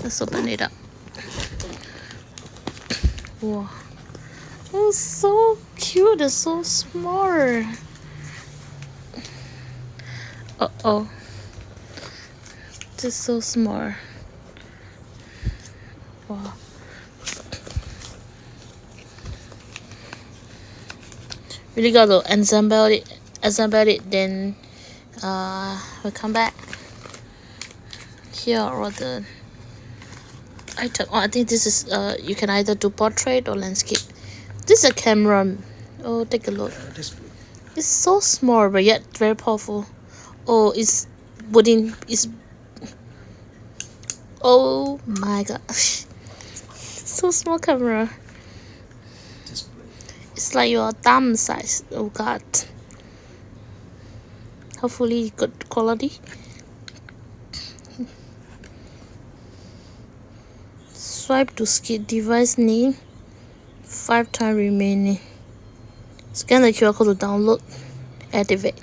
Let's open it up. Wow. Oh, so cute. It's so small. Uh-oh. This is so small. Wow. Really gotta assemble it, then we'll come back. Here are the item. Oh, I think this is you can either do portrait or landscape. This is a camera. Oh, take a look. It's so small but yet very powerful. Oh, it's wooden. It's, oh my gosh, so small camera. It's like your thumb size. Oh god. Hopefully good quality. Swipe to skip device name. 5 times remaining. Scan the QR code to download. Activate.